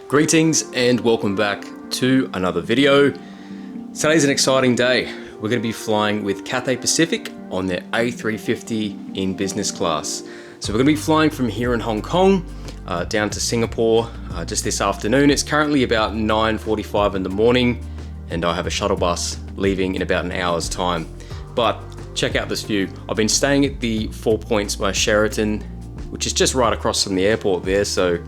Greetings and welcome back to another video. Today's an exciting day. We're going to be flying with Cathay Pacific on their A350 in business class. So we're going to be flying from here in Hong Kong down to Singapore just this afternoon. It's currently about 9:45 in the morning and I have a shuttle bus leaving in about an hour's time. But check out this view. I've been staying at the 4 Points by Sheraton, which is just right across from the airport there. So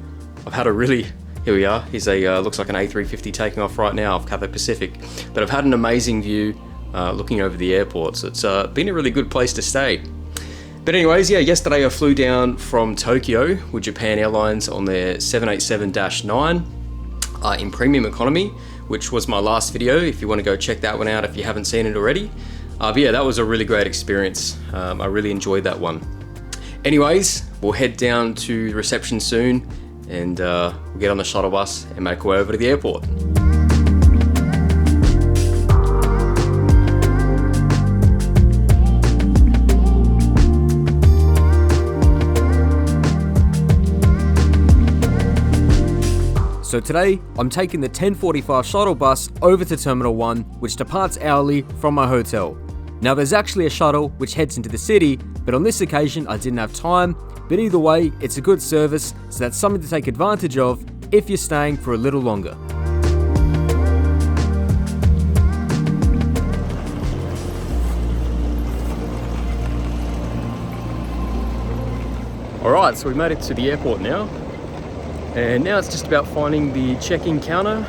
I've had a really... Here we are. Here's a looks like an A350 taking off right now of Cathay Pacific. But I've had an amazing view looking over the airport, so it's been a really good place to stay. But anyways, yeah, yesterday I flew down from Tokyo with Japan Airlines on their 787-9 in premium economy, which was my last video. If you want to go check that one out if you haven't seen it already. But yeah, that was a really great experience. I really enjoyed that one. Anyways, we'll head down to the reception soon. And we'll get on the shuttle bus and make our way over to the airport. So today, I'm taking the 10:45 shuttle bus over to Terminal 1, which departs hourly from my hotel. Now there's actually a shuttle which heads into the city, but on this occasion I didn't have time. But either way, it's a good service, so that's something to take advantage of if you're staying for a little longer. Alright, so we made it to the airport now. And now it's just about finding the check-in counter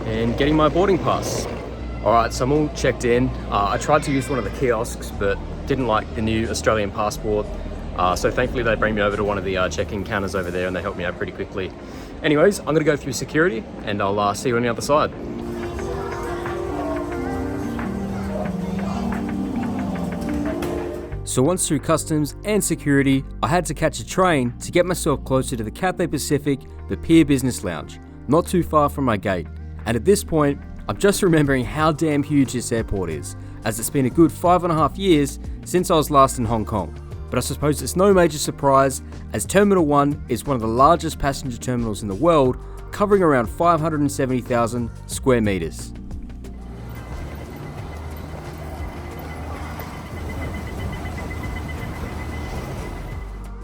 and getting my boarding pass. Alright, so I'm all checked in. I tried to use one of the kiosks, but didn't like the new Australian passport. So thankfully they bring me over to one of the check-in counters over there and they help me out pretty quickly. Anyways, I'm going to go through security and I'll see you on the other side. So once through customs and security, I had to catch a train to get myself closer to the Cathay Pacific, the Pier Business Lounge, not too far from my gate. And at this point, I'm just remembering how damn huge this airport is, as it's been a good 5.5 years since I was last in Hong Kong. But I suppose it's no major surprise, as Terminal 1 is one of the largest passenger terminals in the world, covering around 570,000 square meters.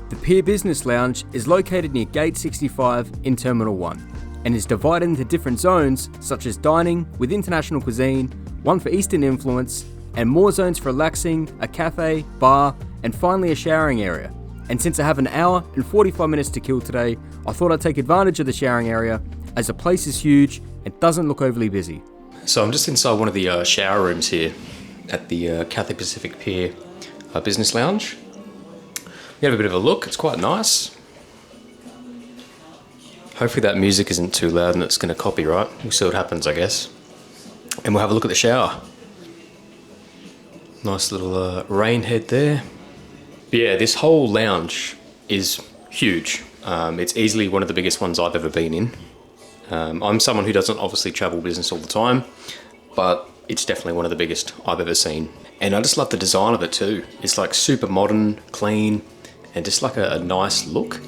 The Pier Business Lounge is located near Gate 65 in Terminal 1 and is divided into different zones such as dining with international cuisine, one for Eastern influence, and more zones for relaxing, a cafe, bar, and finally a showering area. And since I have an hour and 45 minutes to kill today, I thought I'd take advantage of the showering area as the place is huge and doesn't look overly busy. So I'm just inside one of the shower rooms here at the Cathay Pacific Pier Business Lounge. You have a bit of a look, it's quite nice. Hopefully that music isn't too loud and it's going to copyright. We'll see what happens, I guess. And we'll have a look at the shower. Nice little rain head there. But yeah, this whole lounge is huge. It's easily one of the biggest ones I've ever been in. I'm someone who doesn't obviously travel business all the time, but it's definitely one of the biggest I've ever seen. And I just love the design of it too. It's like super modern, clean, and just like a nice look.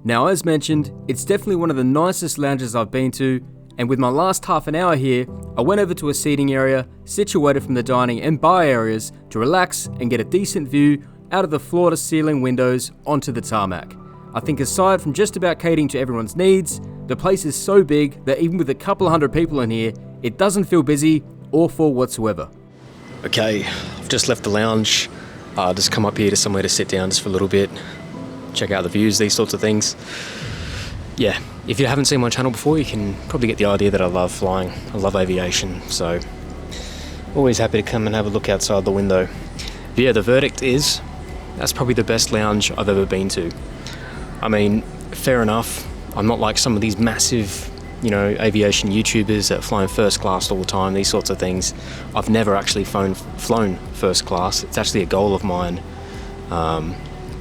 Now, as mentioned, it's definitely one of the nicest lounges I've been to, and with my last half an hour here, I went over to a seating area situated from the dining and bar areas to relax and get a decent view out of the floor-to-ceiling windows onto the tarmac. I think aside from just about catering to everyone's needs, the place is so big that even with a couple of hundred people in here, it doesn't feel busy or full whatsoever. Okay, I've just left the lounge. Just come up here to somewhere to sit down just for a little bit, check out the views, these sorts of things. Yeah, if you haven't seen my channel before, you can probably get the idea that I love flying. I love aviation, so always happy to come and have a look outside the window. But yeah, the verdict is, that's probably the best lounge I've ever been to. I mean, fair enough, I'm not like some of these massive, aviation YouTubers that fly in first class all the time, these sorts of things. I've never actually flown first class. It's actually a goal of mine,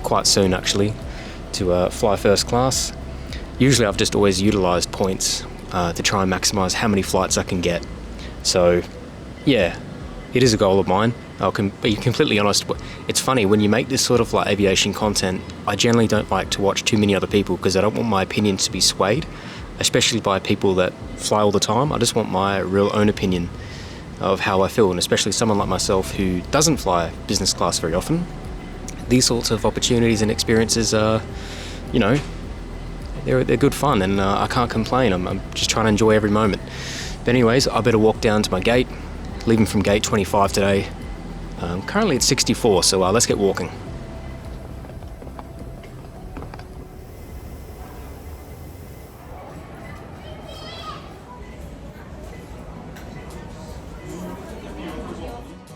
quite soon actually, to fly first class. Usually I've just always utilised points to try and maximise how many flights I can get. So yeah, it is a goal of mine. I can be completely honest. It's funny, when you make this sort of like aviation content, I generally don't like to watch too many other people because I don't want my opinions to be swayed. especially by people that fly all the time. I just want my real own opinion of how I feel, and especially someone like myself who doesn't fly business class very often. These sorts of opportunities and experiences are, they're good fun, and I can't complain. I'm just trying to enjoy every moment. But anyways, I better walk down to my gate, leaving from gate 25 today. Currently it's 64, so let's get walking.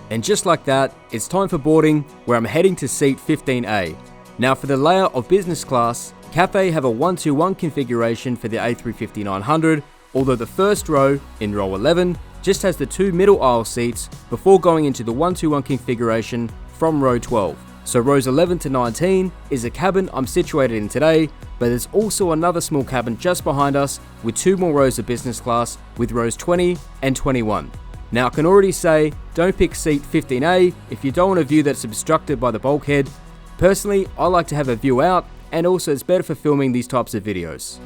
And just like that, it's time for boarding, where I'm heading to seat 15A. Now for the layout of business class, Cathay have a 1-2-1 configuration for the A350-900, although the first row, in row 11, just has the 2 middle aisle seats before going into the 1-2-1 configuration from row 12. So rows 11 to 19 is a cabin I'm situated in today, but there's also another small cabin just behind us with 2 more rows of business class with rows 20 and 21. Now I can already say, don't pick seat 15A if you don't want a view that's obstructed by the bulkhead. Personally, I like to have a view out, and also it's better for filming these types of videos.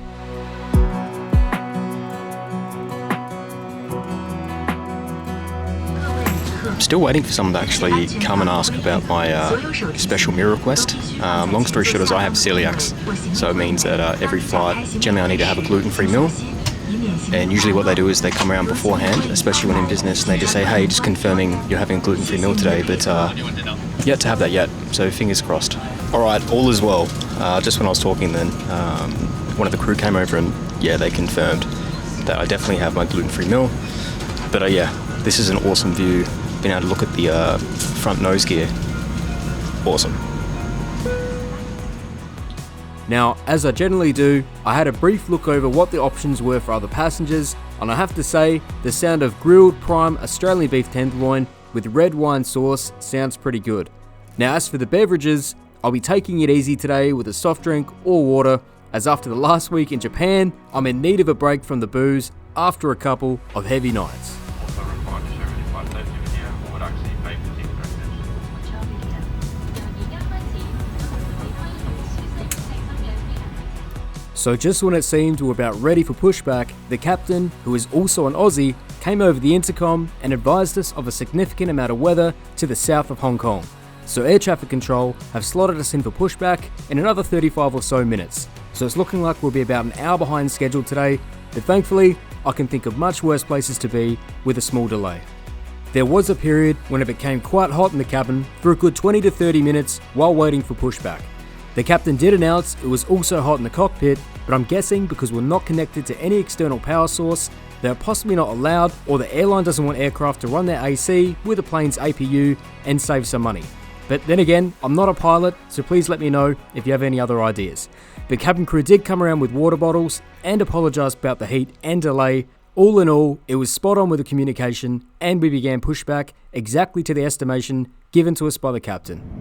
I'm still waiting for someone to actually come and ask about my special meal request. Long story short is I have celiacs, so it means that every flight, generally I need to have a gluten-free meal. And usually what they do is they come around beforehand, especially when in business, and they just say, hey, just confirming you're having a gluten-free meal today, but yet to have that yet, so fingers crossed. Alright, all is well. Just when I was talking then, one of the crew came over and yeah, they confirmed that I definitely have my gluten-free meal. But yeah, this is an awesome view, being able to look at the front nose gear. Awesome. Now, as I generally do, I had a brief look over what the options were for other passengers, and I have to say, the sound of grilled prime Australian beef tenderloin with red wine sauce sounds pretty good. Now, as for the beverages, I'll be taking it easy today with a soft drink or water, as after the last week in Japan, I'm in need of a break from the booze after a couple of heavy nights. So just when it seemed we were about ready for pushback, the captain, who is also an Aussie, came over the intercom and advised us of a significant amount of weather to the south of Hong Kong. So air traffic control have slotted us in for pushback in another 35 or so minutes. So it's looking like we'll be about an hour behind schedule today, but thankfully I can think of much worse places to be with a small delay. There was a period when it became quite hot in the cabin for a good 20 to 30 minutes while waiting for pushback. The captain did announce it was also hot in the cockpit, but I'm guessing because we're not connected to any external power source, they're possibly not allowed, or the airline doesn't want aircraft to run their AC with the plane's APU and save some money. But then again, I'm not a pilot, so please let me know if you have any other ideas. The cabin crew did come around with water bottles and apologise about the heat and delay. All in all, it was spot on with the communication, and we began pushback exactly to the estimation given to us by the captain.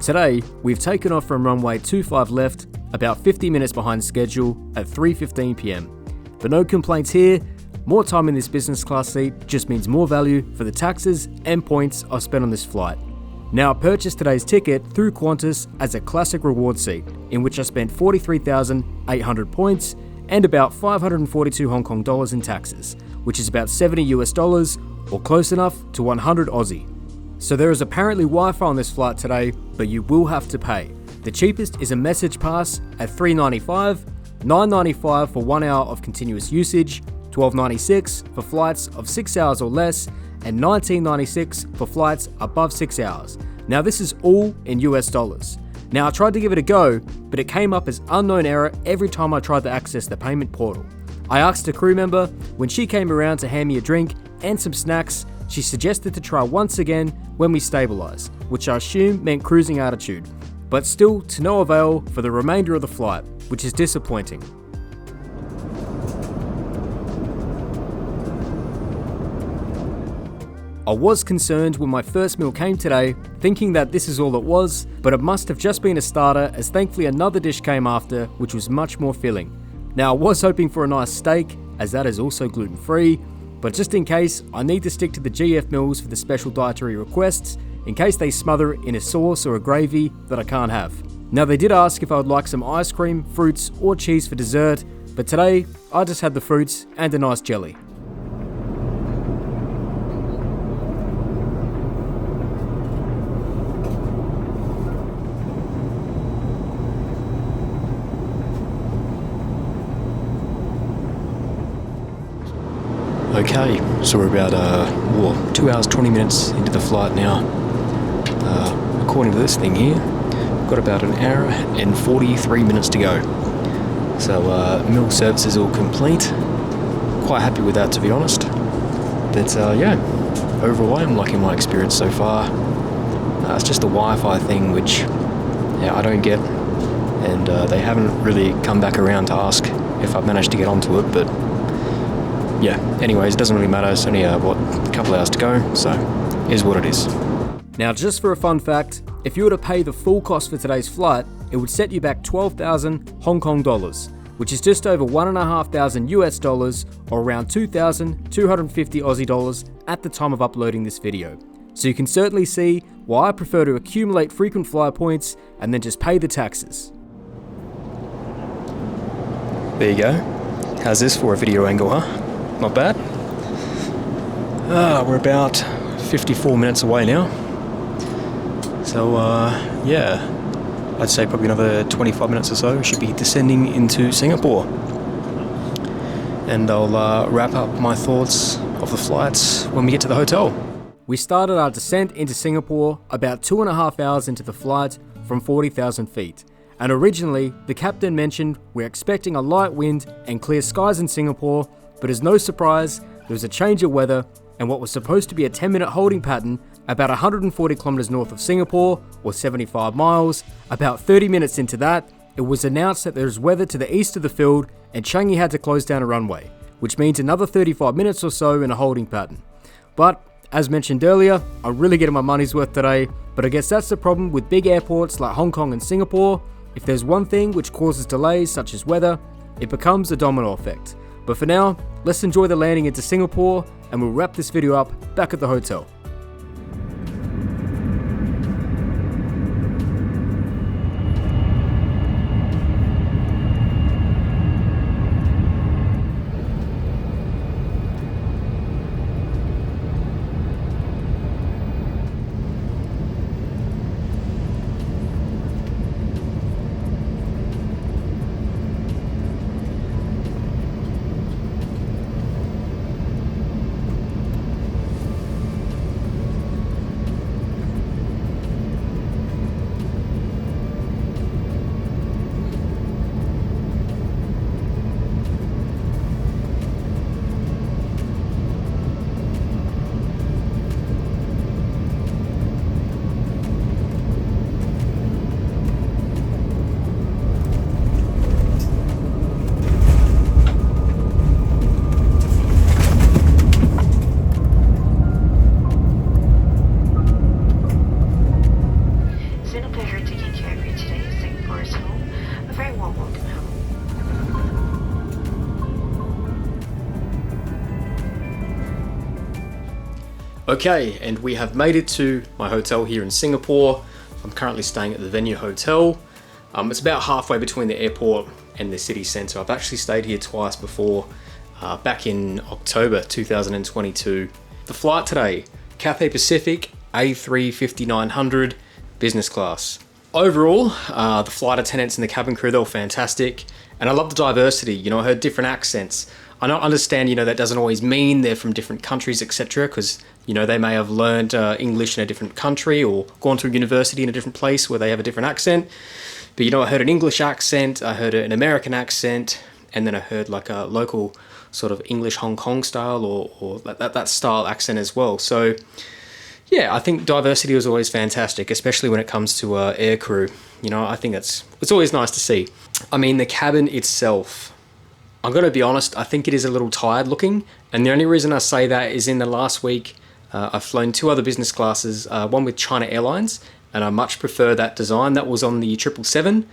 Today, we've taken off from runway 25 left, about 50 minutes behind schedule at 3:15 PM. But no complaints here, more time in this business class seat just means more value for the taxes and points I've spent on this flight. Now, I purchased today's ticket through Qantas as a classic reward seat, in which I spent 43,800 points and about 542 Hong Kong dollars in taxes, which is about 70 US dollars or close enough to 100 Aussie. So there is apparently Wi-Fi on this flight today, but you will have to pay. The cheapest is a message pass at $3.95, $9.95 for 1 hour of continuous usage, $12.96 for flights of 6 hours or less, and $19.96 for flights above 6 hours. Now this is all in US dollars. Now I tried to give it a go, but it came up as unknown error every time I tried to access the payment portal. I asked a crew member, when she came around to hand me a drink and some snacks, she suggested to try once again when we stabilise, which I assume meant cruising altitude, but still to no avail for the remainder of the flight, which is disappointing. I was concerned when my first meal came today, thinking that this is all it was, but it must have just been a starter, as thankfully another dish came after, which was much more filling. Now I was hoping for a nice steak, as that is also gluten-free, but just in case, I need to stick to the GF meals for the special dietary requests, in case they smother it in a sauce or a gravy that I can't have. Now they did ask if I would like some ice cream, fruits or cheese for dessert, but today I just had the fruits and a nice jelly. Okay, so we're about 2 hours 20 minutes into the flight now. According to this thing here, we've got about an hour and 43 minutes to go. So meal service is all complete. Quite happy with that, to be honest. But yeah, overall I'm liking my experience so far. It's just the Wi-Fi thing which I don't get, and they haven't really come back around to ask if I've managed to get onto it, but yeah, anyways, it doesn't really matter. It's only a couple hours to go, so it is what it is. Now just for a fun fact, if you were to pay the full cost for today's flight, it would set you back 12,000 Hong Kong dollars, which is just over 1,500 US dollars or around 2,250 Aussie dollars at the time of uploading this video. So you can certainly see why I prefer to accumulate frequent flyer points and then just pay the taxes. There you go. How's this for a video angle, huh? Not bad. We're about 54 minutes away now. So yeah, I'd say probably another 25 minutes or so. We should be descending into Singapore. And I'll wrap up my thoughts of the flights when we get to the hotel. We started our descent into Singapore about 2.5 hours into the flight from 40,000 feet. And originally, the captain mentioned we're expecting a light wind and clear skies in Singapore, but as no surprise, there was a change of weather and what was supposed to be a 10-minute holding pattern about 140 kilometers north of Singapore, or 75 miles. About 30 minutes into that, it was announced that there is weather to the east of the field and Changi had to close down a runway, which means another 35 minutes or so in a holding pattern. But as mentioned earlier, I'm really getting my money's worth today, but I guess that's the problem with big airports like Hong Kong and Singapore. If there's one thing which causes delays such as weather, it becomes a domino effect. But for now, let's enjoy the landing into Singapore and we'll wrap this video up back at the hotel. Okay, and we have made it to my hotel here in Singapore. I'm currently staying at the Venue Hotel. It's about halfway between the airport and the city centre. I've actually stayed here twice before, back in October 2022. The flight today, Cathay Pacific, A350-900, business class. Overall, the flight attendants and the cabin crew, they were fantastic. And I love the diversity. You know, I heard different accents. I don't understand, you know, that doesn't always mean they're from different countries, etc. Because, you know, they may have learned English in a different country or gone to university in a different place where they have a different accent. But, you know, I heard an English accent, I heard an American accent, and then I heard like a local sort of English Hong Kong style or that style accent as well. So, yeah, I think diversity was always fantastic, especially when it comes to air crew. You know, I think it's always nice to see. I mean, the cabin itself, I'm going to be honest, I think it is a little tired looking. And the only reason I say that is in the last week, I've flown 2 other business classes, one with China Airlines, and I much prefer that design. That was on the 777.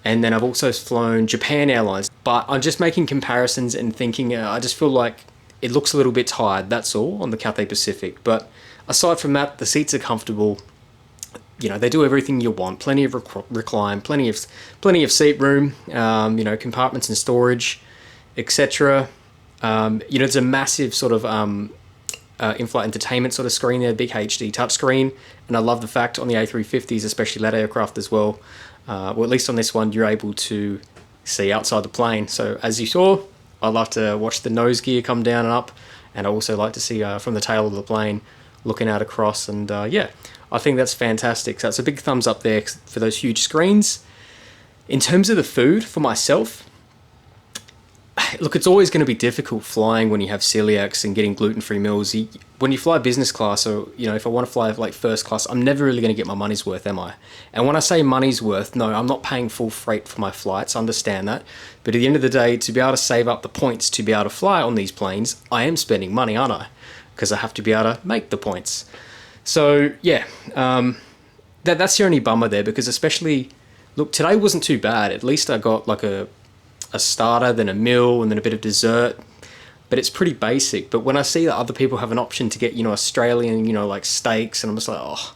And then I've also flown Japan Airlines. But I'm just making comparisons and thinking, I just feel like it looks a little bit tired, that's all, on the Cathay Pacific. But aside from that, the seats are comfortable. You know, they do everything you want. Plenty of recline, plenty of seat room, you know, compartments and storage, etc. You know, it's a massive sort of in-flight entertainment sort of screen there, big HD touchscreen. And I love the fact on the A350s, especially that aircraft as well, well, at least on this one, you're able to see outside the plane. So as you saw, I love to watch the nose gear come down and up. And I also like to see from the tail of the plane looking out across. And yeah, I think that's fantastic. So it's a big thumbs up there for those huge screens. In terms of the food, for myself, look, it's always going to be difficult flying when you have celiacs and getting gluten-free meals. When you fly business class, or, you know, if I want to fly like first class, I'm never really going to get my money's worth, am I? And when I say money's worth, no, I'm not paying full freight for my flights, understand that. But at the end of the day, to be able to save up the points to be able to fly on these planes, I am spending money, aren't I? Because I have to be able to make the points. So yeah, that's the only bummer there, because especially, look, today wasn't too bad. At least I got like a starter, then a meal, and then a bit of dessert. But it's pretty basic. But when I see that other people have an option to get, you know, Australian, you know, like steaks, and I'm just like, oh,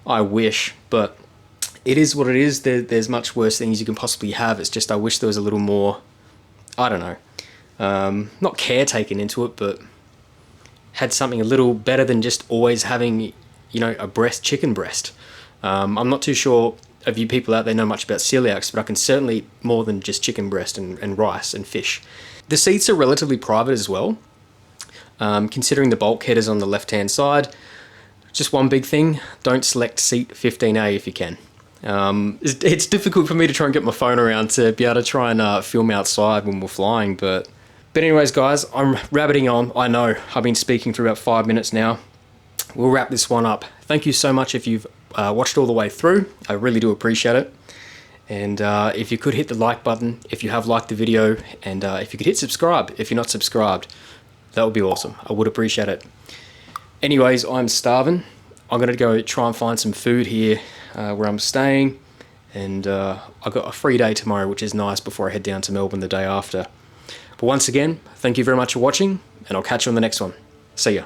I wish. But it is what it is. There's much worse things you can possibly have. It's just I wish there was a little more, I don't know, not care taken into it, but had something a little better than just always having, you know, a chicken breast. I'm not too sure of you people out there know much about celiacs, but I can certainly eat more than just chicken breast and rice and fish. The seats are relatively private as well, considering the bulkhead is on the left-hand side. Just one big thing, don't select seat 15A if you can. It's difficult for me to try and get my phone around to be able to try and film outside when we're flying, but anyways, guys, I'm rabbiting on. I know I've been speaking for about 5 minutes now. We'll wrap this one up. Thank you so much if you've watched all the way through. I really do appreciate it. And if you could hit the like button if you have liked the video, and if you could hit subscribe if you're not subscribed, that would be awesome. I would appreciate it. Anyways, I'm starving. I'm going to go try and find some food here where I'm staying. And I've got a free day tomorrow, which is nice, before I head down to Melbourne the day after. But once again, thank you very much for watching, and I'll catch you on the next one. See ya.